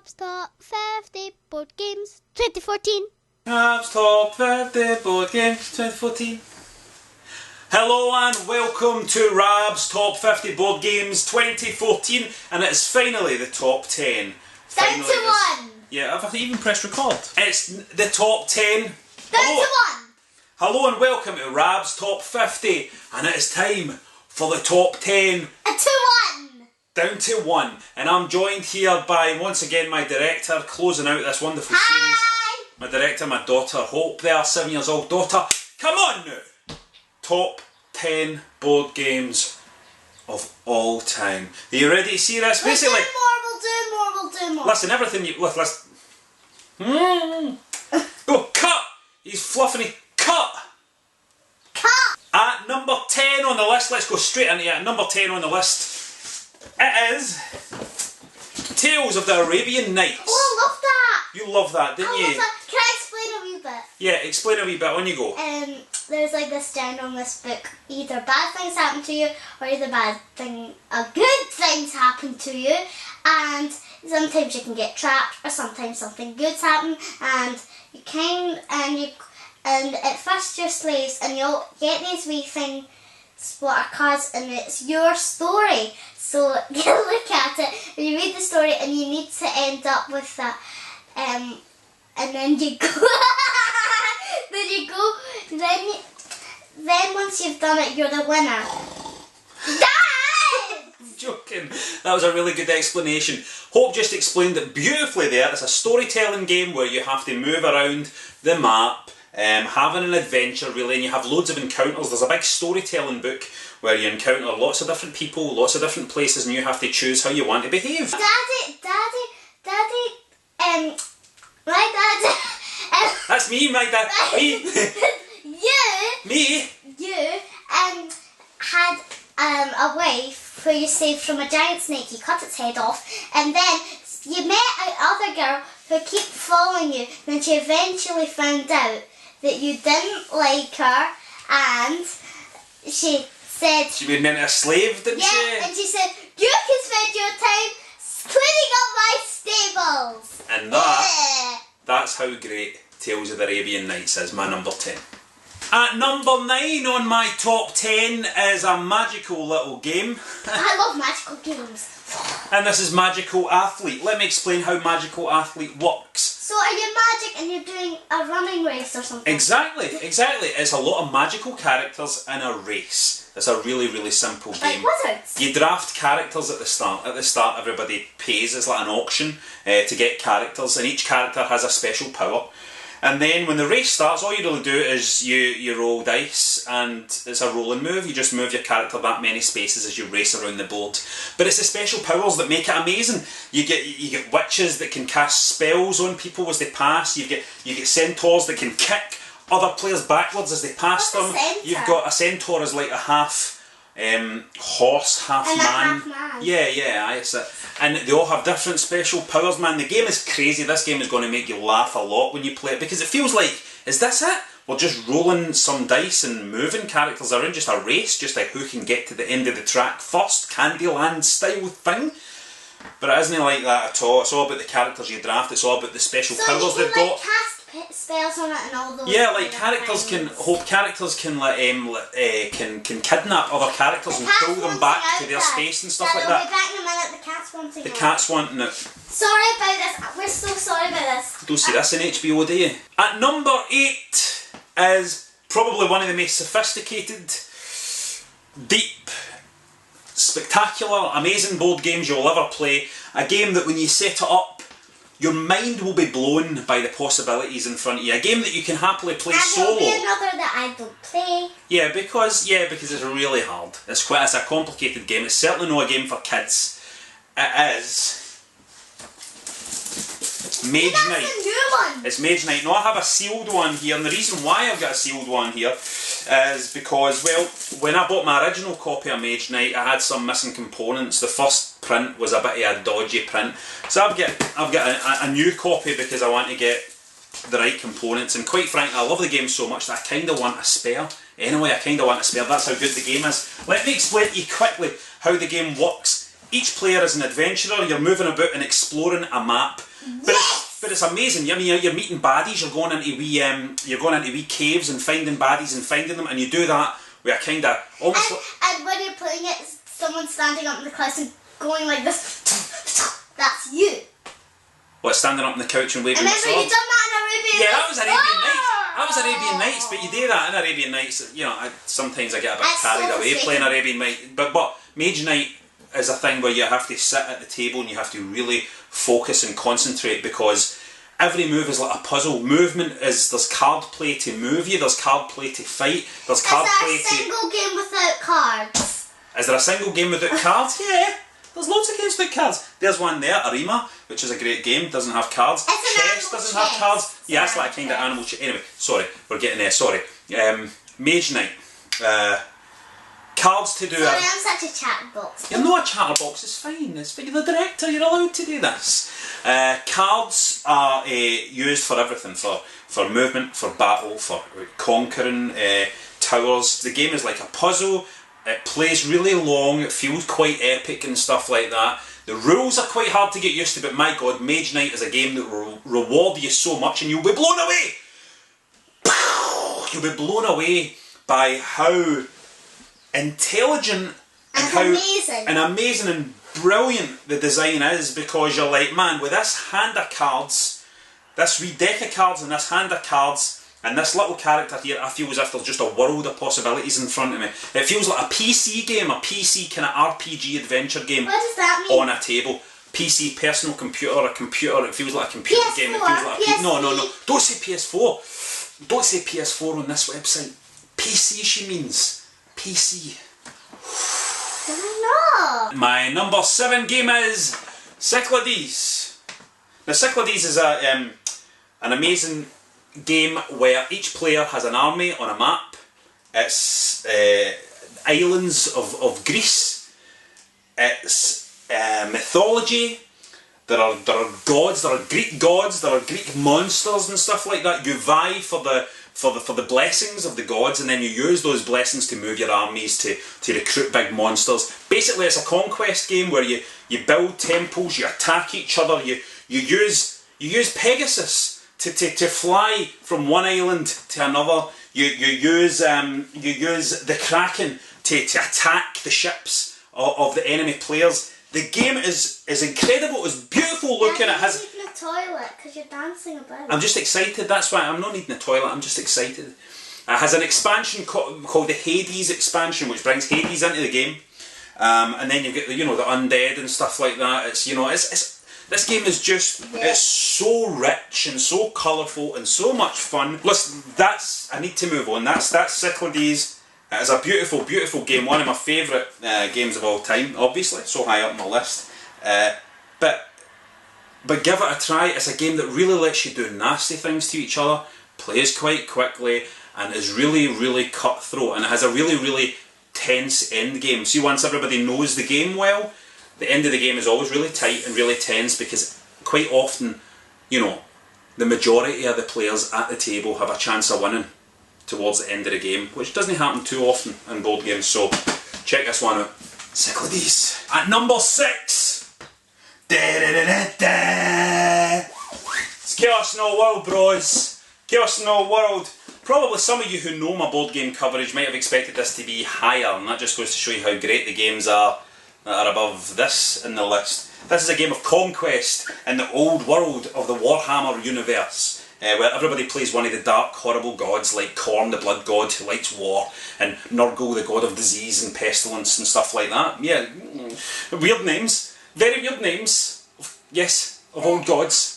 Rob's Top 50 Board Games 2014. Rob's Top 50 Board Games 2014. Hello and welcome to Rob's Top 50 Board Games 2014, and it is finally the top 10. Down to one! Yeah, I've even pressed record. It's the top 10. Down to one! Hello and welcome to Rob's Top 50, and it is time for the top 10. To one! Down to one. And I'm joined here by, once again, my director, closing out this wonderful series. My director, my daughter, Hope, their 7 years old daughter. Come on now! Top 10 board games of all time. Are you ready to see this? Basically, We'll do more. listen, everything you... Listen. Oh, cut! He's fluffing it. Cut! At number 10 on the list, let's go straight into it. At number 10 on the list, it is Tales of the Arabian Nights. Oh, I love that! You love that, didn't you? I love that. Can I explain a wee bit? Yeah, explain a wee bit, on you go. There's like this down on this book, either bad things happen to you or either good things happen to you, and sometimes you can get trapped or sometimes something good's happen, and at first you're slaves and you'll get these wee things what are cards, and it's your story, so you look at it and you read the story and you need to end up with that, and then you go then once you've done it, you're the winner. I'm joking. That was a really good explanation. Hope just explained it beautifully there. It's a storytelling game where you have to move around the map, having an adventure really, and you have loads of encounters. There's a big storytelling book where you encounter lots of different people, lots of different places, and you have to choose how you want to behave. My dad. That's me, my dad. Me. Me. You had a wife who you saved from a giant snake. You cut its head off, and then you met another girl who kept following you. Then she eventually found out that you didn't like her, and she said She made me into a slave, didn't she? Yeah, and she said you can spend your time cleaning up my stables. And that's how great Tales of the Arabian Nights is, my number 10. At number 9 on my top 10 is a magical little game. I love magical games. And this is Magical Athlete. Let me explain how Magical Athlete works. So are you magic and you're doing a running race or something? Exactly. It's a lot of magical characters in a race. It's a really, really simple game. Like wizards? You draft characters at the start. At the start, everybody pays. It's like an auction to get characters, and each character has a special power. And then when the race starts, all you really do is you roll dice, and it's a rolling move. You just move your character that many spaces as you race around the board. But it's the special powers that make it amazing. You get witches that can cast spells on people as they pass. You get centaurs that can kick other players backwards as they pass them. You've got a centaur as like a half horse, half man. Yeah, it's it. And they all have different special powers, man. The game is crazy. This game is going to make you laugh a lot when you play it, because it feels like, is this it? We're just rolling some dice and moving characters around, just a race, just like who can get to the end of the track first, Candyland style thing. But it isn't like that at all. It's all about the characters you draft. It's all about the special powers they've got. Cast spells on it and all those. Yeah, like characters can kidnap other characters and pull them back to their space and stuff like that. We'll be back in a minute. The cat's wanting The cat's wanting it. Sorry about this. We're so sorry about this. Don't see this in HBO, do you? At number 8 is probably one of the most sophisticated, deep, spectacular, amazing board games you'll ever play. A game that when you set it up, your mind will be blown by the possibilities in front of you. A game that you can happily play solo. And there'll be another that I don't play. Yeah, because it's really hard. It's a complicated game. It's certainly not a game for kids. It is Mage Night. That's a new one. It's Mage Night. No, I have a sealed one here, and the reason why I've got a sealed one here is because, well, when I bought my original copy of Mage Night, I had some missing components. The first print was a bit of a dodgy print, so I've got a new copy because I want to get the right components. And quite frankly, I love the game so much that I kind of want a spare. Anyway, I kind of want a spare. That's how good the game is. Let me explain to you quickly how the game works each player is an adventurer. You're moving about and exploring a map. But it's amazing. I mean, you're meeting baddies. You're going into wee caves and finding baddies and finding them, and you do that with a kind of almost. And when you're putting it, someone's standing up on the couch and going like this. That's you. What, standing up on the couch and waving Remember, the sword? you done that in Arabian Nights. Yeah, that was Arabian Nights. That was Arabian Nights, but you do that in Arabian Nights. You know, sometimes I get a bit carried away playing Arabian Nights. But Mage Night is a thing where you have to sit at the table and you have to really focus and concentrate, because every move is like a puzzle. Movement is, there's card play to move you, there's card play to fight, there's card play to... Is there a single game without cards? Is there a single game without cards? Yeah. There's loads of games without cards. There's one there, Arima, which is a great game, doesn't have cards. Chess doesn't have cards. Yeah, it's like a kind of animal chess. Anyway, sorry, we're getting there, sorry. Mage Night. Cards to do... Sorry, I'm such a chatterbox. You're not a chatterbox, it's fine. You're the director, you're allowed to do this. Cards are used for everything, for movement, for battle, for conquering towers. The game is like a puzzle. It plays really long, it feels quite epic and stuff like that. The rules are quite hard to get used to, but my god, Mage Night is a game that will reward you so much and you'll be blown away! You'll be blown away by how intelligent and amazing and brilliant the design is, because you're like, man, with this hand of cards, this wee deck of cards and this hand of cards, and this little character here, I feel as if there's just a world of possibilities in front of me. It feels like a PC game, a PC kind of RPG adventure game. What does that mean? On a table. PC, personal computer, a computer, it feels like a computer PS4, game. It feels like a no, don't say PS4. Don't say PS4 on this website. PC she means. PC. Why not? My number 7 game is Cyclades. Now Cyclades is an amazing game where each player has an army on a map. It's islands of Greece. It's mythology. There are gods. There are Greek gods. There are Greek monsters and stuff like that. You vie for the blessings of the gods, and then you use those blessings to move your armies to recruit big monsters. Basically, it's a conquest game where you build temples, you attack each other, you use Pegasus to fly from one island to another. You use the Kraken to attack the ships of the enemy players. The game is incredible. It's beautiful looking. Dad, it has. you're needing a toilet because you're dancing about. I'm just excited. That's why I'm not needing a toilet. I'm just excited. It has an expansion called the Hades expansion, which brings Hades into the game, and then you get the undead and stuff like that. It's this game is just, it's so rich and so colourful and so much fun. Listen, I need to move on. That's Cyclades. It is a beautiful, beautiful game. One of my favourite games of all time, obviously. So high up on my list. But give it a try. It's a game that really lets you do nasty things to each other, plays quite quickly, and is really, really cutthroat. And it has a really, really tense end game. See, once everybody knows the game well, the end of the game is always really tight and really tense, because quite often, the majority of the players at the table have a chance of winning towards the end of the game, which doesn't happen too often in board games, so check this one out. Cyclades. At number 6! It's Chaos in All World, bros. Chaos in All World. Probably some of you who know my board game coverage might have expected this to be higher, and that just goes to show you how great the games are that are above this in the list. This is a game of conquest in the old world of the Warhammer universe, where everybody plays one of the dark, horrible gods, like Khorne, the blood god who likes war, and Nurgle, the god of disease and pestilence and stuff like that. Yeah, weird names. Very weird names. Yes, of old gods.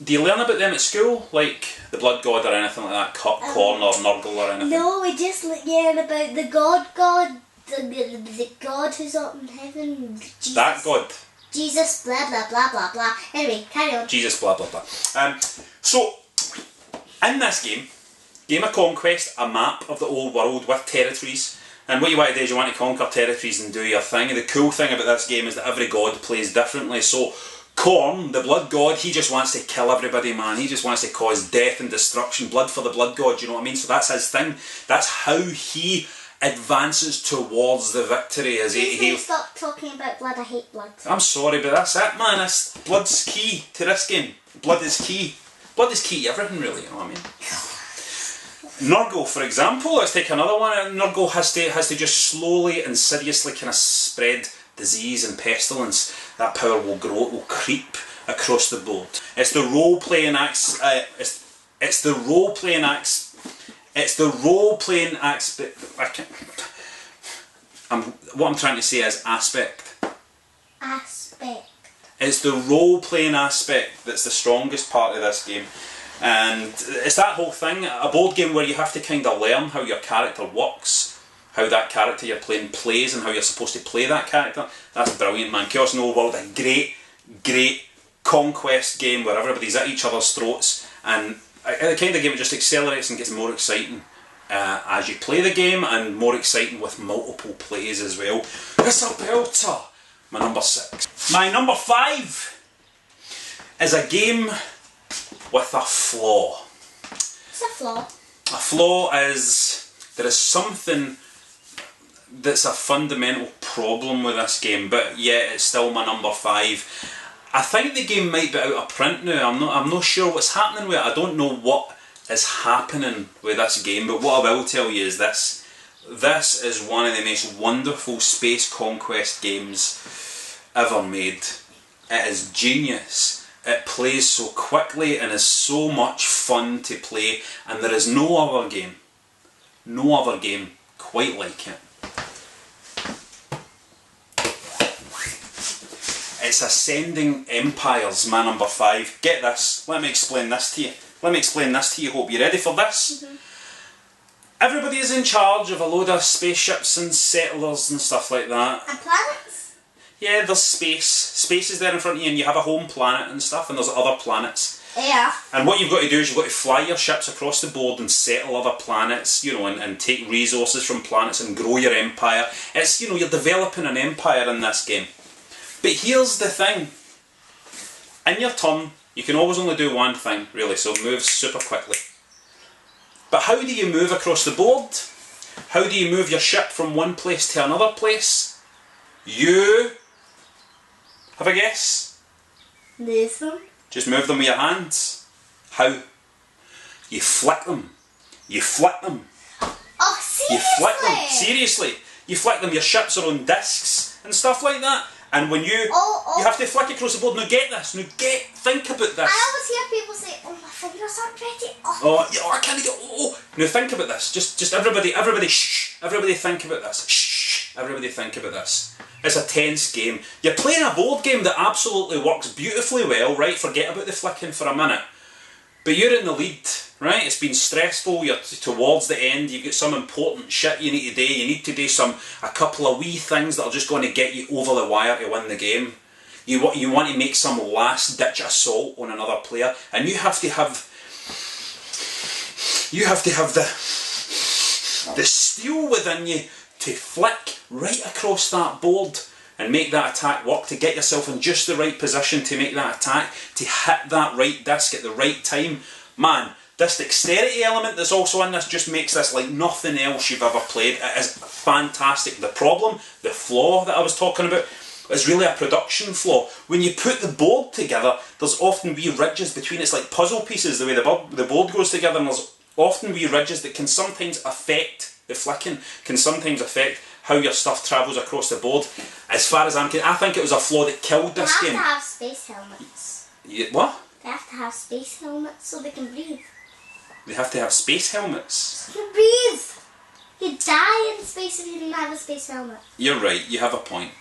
Do you learn about them at school? Like the blood god or anything like that? Khorne or Nurgle or anything? No, we just learn about the god, the god who's up in heaven. Jesus. That god. Jesus, blah blah blah blah blah. Anyway, carry on. Jesus, blah blah blah. So, in this game of Conquest, a map of the old world with territories. And what you want to do is you want to conquer territories and do your thing. And the cool thing about this game is that every god plays differently. So, Khorne, the blood god, he just wants to kill everybody, man. He just wants to cause death and destruction. Blood for the blood god, you know what I mean? So that's his thing. That's how he advances towards the victory as he... Stop talking about blood, I hate blood. I'm sorry, but that's it, man. Blood's key to this game. Blood is key. Blood is key to everything, really, you know what I mean? Nurgle, for example, let's take another one. Nurgle has to just slowly, insidiously kind of spread disease and pestilence. That power will grow, it will creep across the board. It's the role-playing axe. It's the role-playing axe. It's the role-playing aspect. What I'm trying to say is aspect. Aspect. It's the role-playing aspect that's the strongest part of this game. And it's that whole thing, a board game where you have to kind of learn how your character works, how that character you're playing plays and how you're supposed to play that character. That's brilliant, man. Chaos in the Overworld, a great Conquest game where everybody's at each other's throats, and the kind of game that just accelerates and gets more exciting as you play the game, and more exciting with multiple plays as well. It's a belter! My number 6. My number 5 is a game with a flaw. What's a flaw? A flaw is, there is something that's a fundamental problem with this game, but yet it's still my number 5. I think the game might be out of print now. I'm not sure what's happening with it. I don't know what is happening with this game, but what I will tell you is this. This is one of the most wonderful space conquest games ever made. It is genius. It plays so quickly and is so much fun to play, and there is no other game quite like it. It's Ascending Empires, my number 5. Get this, let me explain this to you. Hope you're ready for this. Mm-hmm. Everybody is in charge of a load of spaceships and settlers and stuff like that. And planets? Yeah, there's space. Space is there in front of you, and you have a home planet and stuff, and there's other planets. Yeah. And what you've got to do is you've got to fly your ships across the board and settle other planets, you know, and take resources from planets and grow your empire. It's, you know, you're developing an empire in this game. But here's the thing. In your turn, you can always only do one thing, really, so move super quickly. But how do you move across the board? How do you move your ship from one place to another place? You... have a guess? Move them. Just move them with your hands. How? You flick them. You flick them. Oh, seriously? You flick them. Seriously. You flick them. Your ships are on discs and stuff like that. And when you... you have to flick across the board. Now get this. Think about this. I always hear people say, oh, my fingers aren't ready. I can't get... Now think about this. Just everybody shh. Everybody think about this. Shh. Everybody think about this. It's a tense game. You're playing a board game that absolutely works beautifully well, right? Forget about the flicking for a minute. But you're in the lead, right? It's been stressful, you're towards the end, you've got some important shit you need to do, you need to do a couple of wee things that are just going to get you over the wire to win the game. You want to make some last ditch assault on another player, and you have to have the steel within you to flick right across that board and make that attack work, to get yourself in just the right position to make that attack, to hit that right disc at the right time. Man, this dexterity element that's also in this just makes this like nothing else you've ever played. It is fantastic. The problem, the flaw that I was talking about, is really a production flaw. When you put the board together, there's often wee ridges between. It's like puzzle pieces, the way the board goes together, and there's often wee ridges that can sometimes affect the flicking, can sometimes affect how your stuff travels across the board. As far as I'm concerned, I think it was a flaw that killed this game. They have to have space helmets. What? They have to have space helmets so they can breathe. They have to have space helmets? So they can breathe! You'd die in space if you didn't have a space helmet. You're right, you have a point.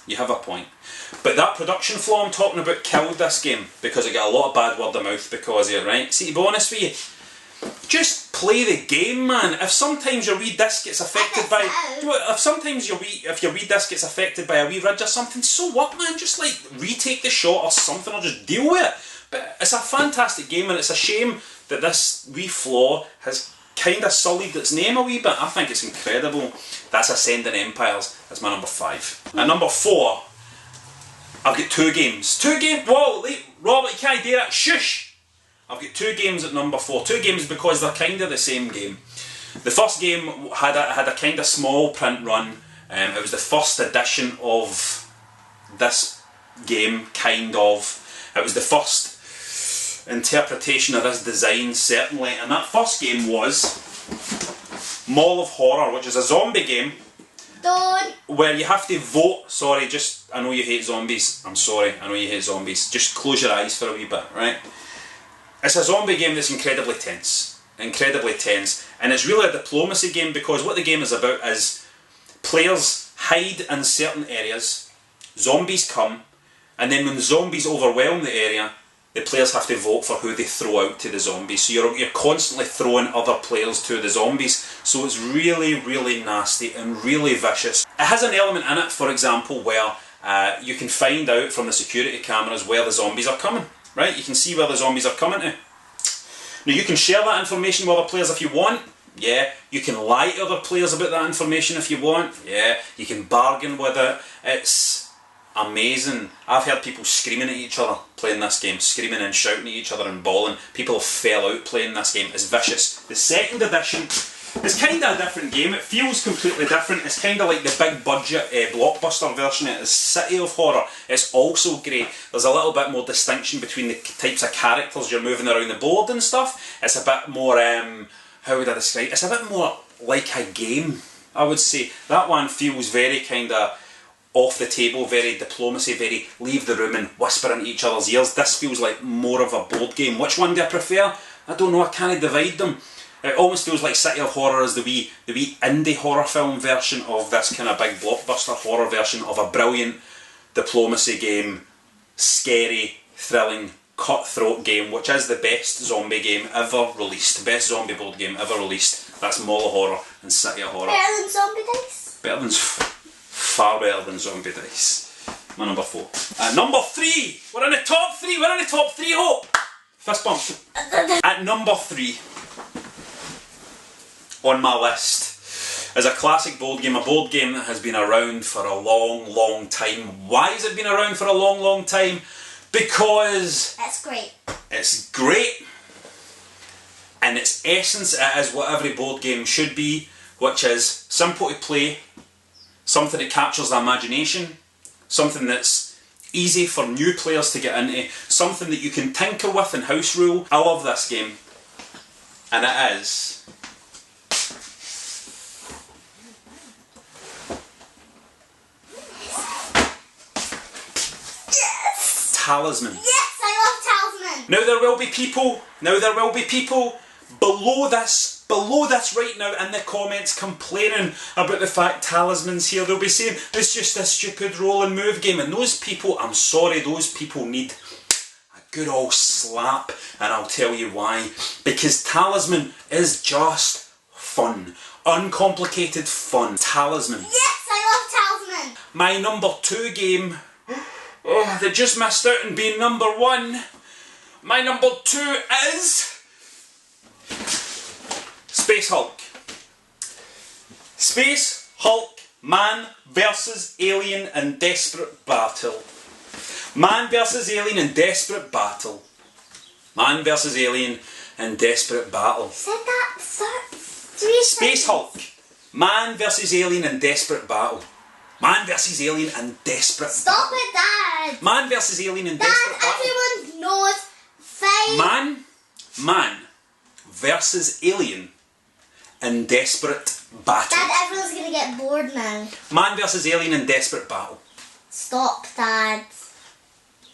You have a point. But that production flaw I'm talking about killed this game, because it got a lot of bad word of mouth because of it, right? See, to be honest with you, just play the game, man. If sometimes your wee disc gets affected by... If your wee disc gets affected by a wee ridge or something, so what, man? Just like retake the shot or something, or just deal with it. But it's a fantastic game, and it's a shame that this wee flaw has kind of sullied its name a wee bit. I think it's incredible. That's Ascending Empires. That's my number 5. At number 4, I've got 2 games. 2 games? Whoa, Robert, you can't do that. Shush! I've got 2 games at number 4. 2 games because they're kind of the same game. The first game had a kind of small print run. It was the first edition of this game, kind of. It was the first interpretation of this design, certainly. And that first game was Mall of Horror, which is a zombie game. Don't. Where you have to vote. Sorry, I know you hate zombies. I'm sorry, I know you hate zombies. Just close your eyes for a wee bit, right? It's a zombie game that's incredibly tense. Incredibly tense. And it's really a diplomacy game, because what the game is about is players hide in certain areas, zombies come, and then when the zombies overwhelm the area, the players have to vote for who they throw out to the zombies. So you're constantly throwing other players to the zombies. So it's really, really nasty and really vicious. It has an element in it, for example, where you can find out from the security cameras where the zombies are coming. Right? You can see where the zombies are coming to. Now you can share that information with other players if you want. Yeah. You can lie to other players about that information if you want. Yeah. You can bargain with it. It's amazing. I've heard people screaming at each other playing this game, screaming and shouting at each other and bawling. People have fell out playing this game. It's vicious. The second edition is kind of a different game. It feels completely different. It's kind of like the big budget blockbuster version. It is City of Horror. It's also great. There's a little bit more distinction between the types of characters you're moving around the board and stuff. It's a bit more, how would I describe it? It's a bit more like a game, I would say. That one feels very kind of off the table, very diplomacy, very leave the room and whisper into each other's ears. This feels like more of a board game. Which one do I prefer? I don't know, I can't divide them. It almost feels like City of Horror is the wee indie horror film version of this kind of big blockbuster horror version of a brilliant diplomacy game, scary, thrilling, cutthroat game, which is the best zombie game ever released. Best zombie board game ever released. That's Mall of Horror and City of Horror. Better than Zombie Dice? Better than... far better than Zombie Dice. My number 4. At number 3! We're in the top 3! We're in the top 3, Hope! Fist bump. At number 3 on my list is a classic board game, a board game that has been around for a long, long time. Why has it been around for a long, long time? Because... it's great. It's great. In its essence, it is what every board game should be, which is simple to play, something that captures the imagination, something that's easy for new players to get into, something that you can tinker with and house rule. I love this game. And it is... yes! Talisman. Yes, I love Talisman! Now there will be people below this right now in the comments complaining about the fact Talisman's here. They'll be saying it's just a stupid roll and move game, and those people, I'm sorry, those people need a good old slap, and I'll tell you why. Because Talisman is just fun. Uncomplicated fun. Talisman. Yes, I love Talisman! My number 2 game, that just missed out on being number 1. My number 2 is... Space Hulk. Space Hulk, man versus alien in desperate battle. Man versus alien in desperate battle. Man versus alien in desperate battle. Said that 3 Space Hulk, man versus alien in desperate battle. Man versus alien in desperate Stop battle. it, Dad! Man versus alien in Dad, desperate battle. everyone knows. Fine. Man versus alien in desperate battle. Dad, everyone's gonna get bored now. Man versus alien in desperate battle. Stop, Dad.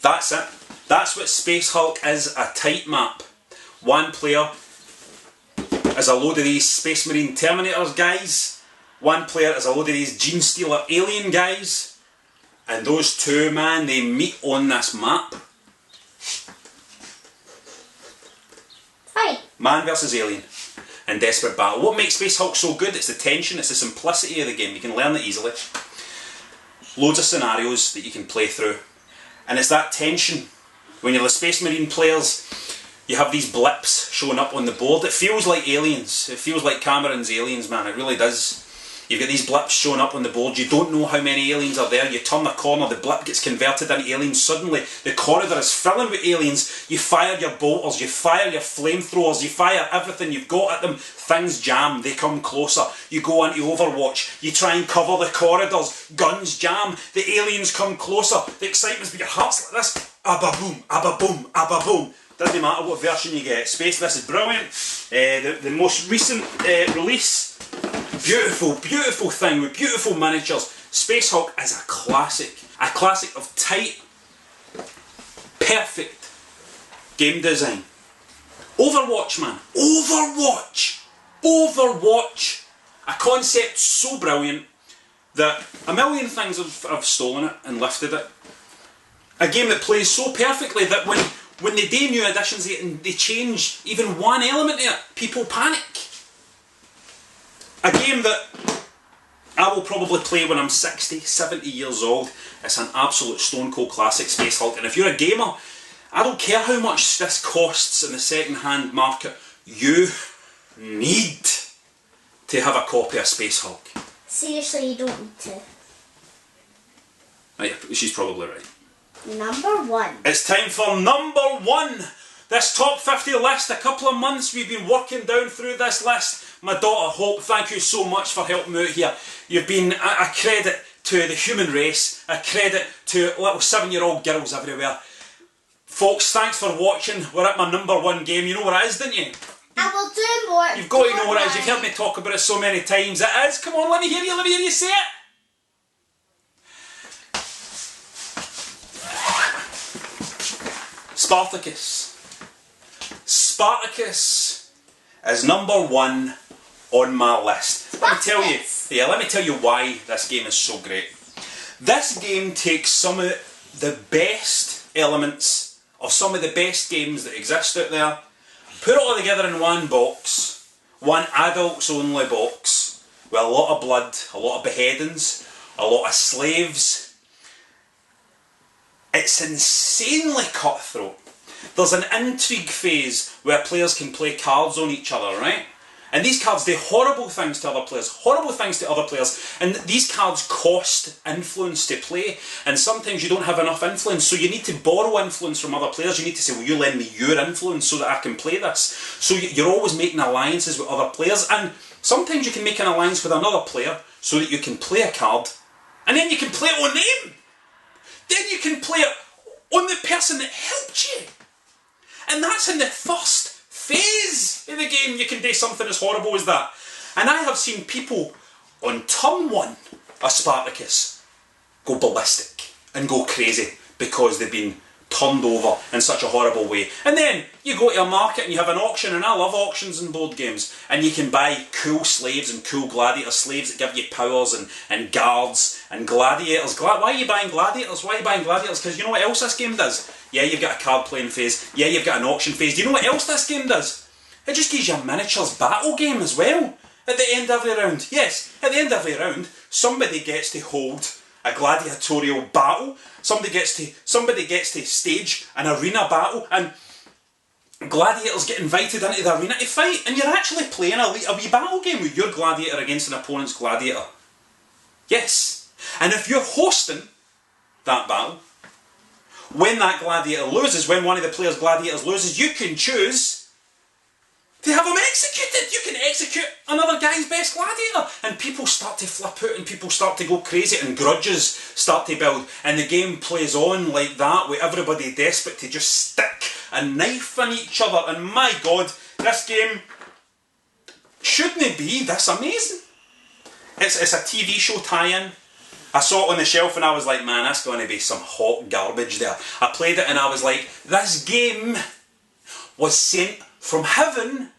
That's it. That's what Space Hulk is, a tight map. One player is a load of these Space Marine Terminators guys. One player is a load of these Gene Stealer alien guys. And those two, man, they meet on this map. Fine. Man versus alien in desperate battle. What makes Space Hulk so good? It's the tension, it's the simplicity of the game. You can learn it easily. Loads of scenarios that you can play through. And it's that tension. When you're the Space Marine players, you have these blips showing up on the board. It feels like Aliens. It feels like Cameron's Aliens, man. It really does. You've got these blips showing up on the board. You don't know how many aliens are there. You turn the corner, the blip gets converted into aliens. Suddenly, the corridor is filling with aliens. You fire your bolters, you fire your flamethrowers, you fire everything you've got at them. Things jam, they come closer. You go into Overwatch, you try and cover the corridors. Guns jam, the aliens come closer. The excitement's with your heart's like this. Abba boom, abba boom, abba boom. Doesn't matter what version you get. Space, this is brilliant. The most recent release. Beautiful, beautiful thing with beautiful miniatures. Space Hulk is a classic. A classic of tight, perfect game design. Overwatch, man. Overwatch. Overwatch. A concept so brilliant that a million things have stolen it and lifted it. A game that plays so perfectly that when they do new additions and they change even one element of it, people panic. A game that I will probably play when I'm 60, 70 years old. It's an absolute stone cold classic, Space Hulk. And if you're a gamer, I don't care how much this costs in the second-hand market, you need to have a copy of Space Hulk. Seriously, you don't need to. Oh yeah, she's probably right. Number 1. It's time for number 1. This top 50 list, a couple of months we've been working down through this list. My daughter Hope, thank you so much for helping me out here. You've been a credit to the human race, a credit to little 7-year-old girls everywhere. Folks, thanks for watching. We're at my number 1 game. You know what it is, didn't you? I will do more. You've got to know what it is. You've heard me talk about it so many times. It is. Come on, let me hear you say it. Spartacus. Spartacus is number 1 on my list. Let me tell you why this game is so great. This game takes some of the best elements of some of the best games that exist out there, put it all together in one box, one adults only box, with a lot of blood, a lot of beheadings, a lot of slaves. It's insanely cutthroat. There's an intrigue phase where players can play cards on each other, right? And these cards do horrible things to other players, and these cards cost influence to play, and sometimes you don't have enough influence, so you need to borrow influence from other players. You need to say, will you lend me your influence so that I can play this? So you're always making alliances with other players, and sometimes you can make an alliance with another player so that you can play a card, and then you can play it on them. Then you can play it on the person that helped you. And that's in the first phase of the game. You can do something as horrible as that. And I have seen people on turn 1 of Spartacus go ballistic and go crazy because they've been turned over in such a horrible way. And then you go to a market and you have an auction, and I love auctions in board games, and you can buy cool slaves and cool gladiator slaves that give you powers and guards and gladiators. Why are you buying gladiators? Why are you buying gladiators? Because you know what else this game does? Yeah, you've got a card playing phase. Yeah, you've got an auction phase. Do you know what else this game does? It just gives you a miniatures battle game as well at the end of every round. Yes, at the end of every round, somebody gets to hold a gladiatorial battle. Somebody gets to stage an arena battle, and gladiators get invited into the arena to fight, and you're actually playing a wee battle game with your gladiator against an opponent's gladiator. Yes, and if you're hosting that battle, when that gladiator loses, when one of the players' gladiators loses, you can choose to have him executed. You can execute another guy's best gladiator, and people start to flip out, and people start to go crazy, and grudges start to build, and the game plays on like that, with everybody desperate to just stick a knife in each other. And my God, this game shouldn't be this amazing. It's a TV show tie-in. I saw it on the shelf and I was like, man, that's going to be some hot garbage there. I played it and I was like, this game was sent from heaven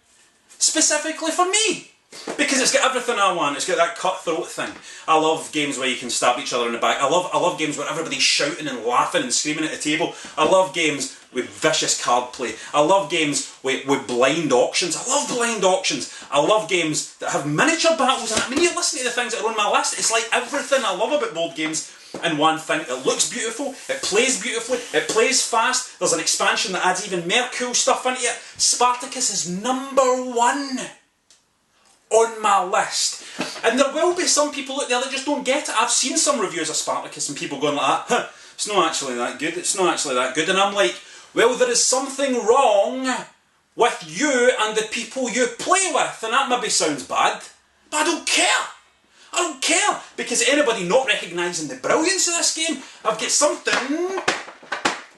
specifically for me. Because it's got everything I want. It's got that cutthroat thing. I love games where you can stab each other in the back. I love games where everybody's shouting and laughing and screaming at the table. I love games with vicious card play. I love games with blind auctions. I love blind auctions. I love games that have miniature battles. And I mean, you listen to the things that are on my list, it's like everything I love about board games in one thing. It looks beautiful, it plays beautifully, it plays fast. There's an expansion that adds even more cool stuff into it. Spartacus is number 1 on my list. And there will be some people out there that just don't get it. I've seen some reviews of Spartacus and people going like that, huh, it's not actually that good, it's not actually that good. And I'm like, well, there is something wrong with you and the people you play with. And that maybe sounds bad, but I don't care. I don't care. Because anybody not recognising the brilliance of this game, I've got something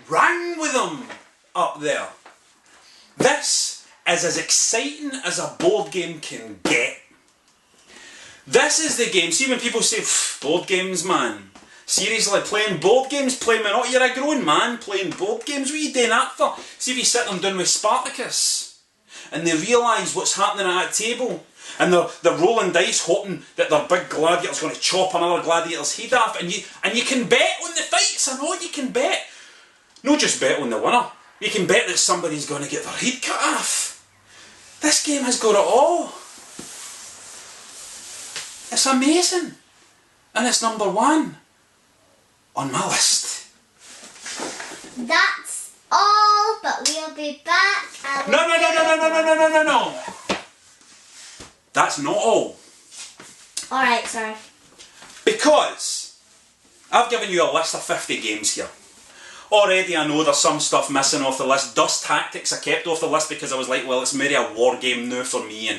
wrong with them up there. This is as exciting as a board game can get. This is the game. See when people say, board games, man. Seriously, playing board games, playing Monopoly, you're a grown man playing board games. What are you doing that for? See if you sit them down with Spartacus and they realise what's happening at that table and they're rolling dice hoping that their big gladiator's going to chop another gladiator's head off, and you can bet on the fights. I know you can bet. Not just bet on the winner. You can bet that somebody's going to get their head cut off. This game has got it all. It's amazing. And it's #1 on my list. That's all, but we'll be back. No. That's not all. Alright, sorry. Because I've given you a list of 50 games here. Already I know there's some stuff missing off the list. Dust Tactics I kept off the list because I was like, well, it's maybe a war game now for me.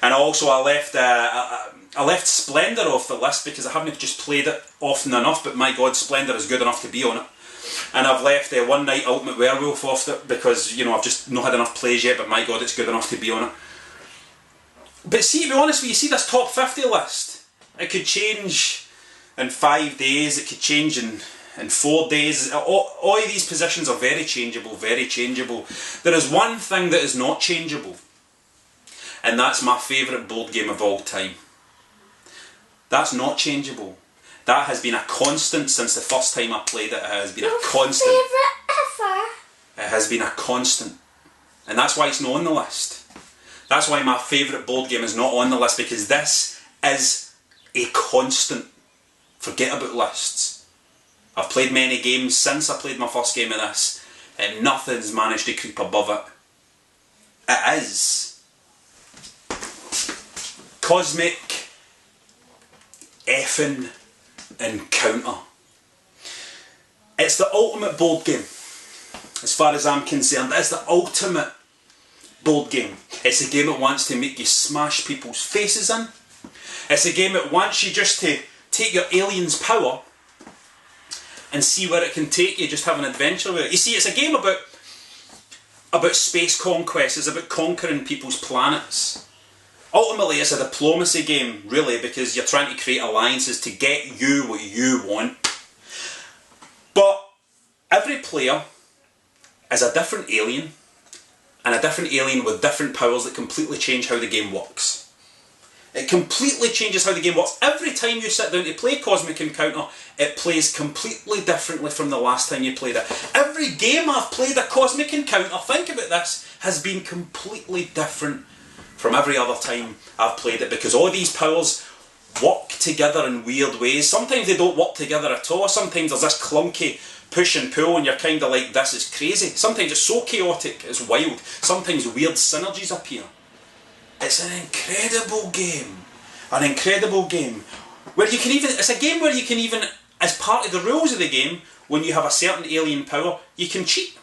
And also I left Splendor off the list because I haven't just played it often enough, but my god, Splendor is good enough to be on it. And I've left One Night Ultimate Werewolf off it because, you know, I've just not had enough plays yet, but my god, it's good enough to be on it. But see, to be honest with you, see this top 50 list? It could change in 5 days, it could change in 4 days. All of these positions are very changeable, very changeable. There is one thing that is not changeable, and that's my favourite board game of all time. That's not changeable. That has been a constant since the first time I played it. It has been a constant. Your favourite ever? It has been a constant. And that's why it's not on the list. That's why my favourite board game is not on the list, because this is a constant. Forget about lists. I've played many games since I played my first game of this, and nothing's managed to creep above it. It is Cosmic effing Encounter. It's the ultimate board game. As far as I'm concerned, it's the ultimate board game. It's a game that wants to make you smash people's faces in. It's a game that wants you just to take your alien's power and see where it can take you, just have an adventure with it. You see, it's a game about space conquest. It's about conquering people's planets. Ultimately, it's a diplomacy game, really, because you're trying to create alliances to get you what you want. But every player is a different alien, and a different alien with different powers that completely change how the game works. It completely changes how the game works. Every time you sit down to play Cosmic Encounter, it plays completely differently from the last time you played it. Every game I've played at Cosmic Encounter, think about this, has been completely different from every other time I've played it, because all these powers work together in weird ways. Sometimes they don't work together at all. Sometimes there's this clunky push and pull and you're kind of like, this is crazy. Sometimes it's so chaotic, it's wild. Sometimes weird synergies appear. It's an incredible game. An incredible game. Where you can even, it's a game where you can even, as part of the rules of the game, when you have a certain alien power, you can cheat.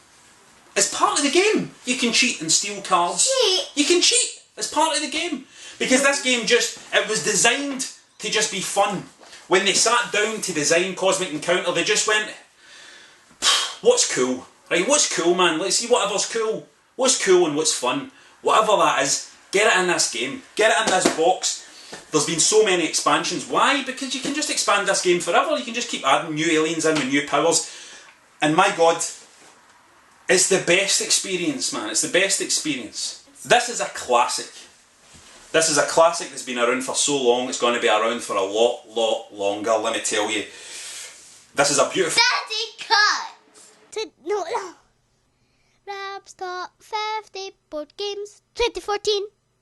As part of the game, you can cheat and steal cards. Cheat? You can cheat. It's part of the game. Because this game it was designed to just be fun. When they sat down to design Cosmic Encounter, they just went, what's cool? Right, what's cool, man? Let's see whatever's cool. What's cool and what's fun? Whatever that is, get it in this game. Get it in this box. There's been so many expansions. Why? Because you can just expand this game forever. You can just keep adding new aliens in with new powers. And my god, it's the best experience, man. It's the best experience. This is a classic. This is a classic that's been around for so long. It's going to be around for a lot longer, let me tell you. This is a beautiful... Daddy cut! No. Rab's Top 50 Board Games 2014.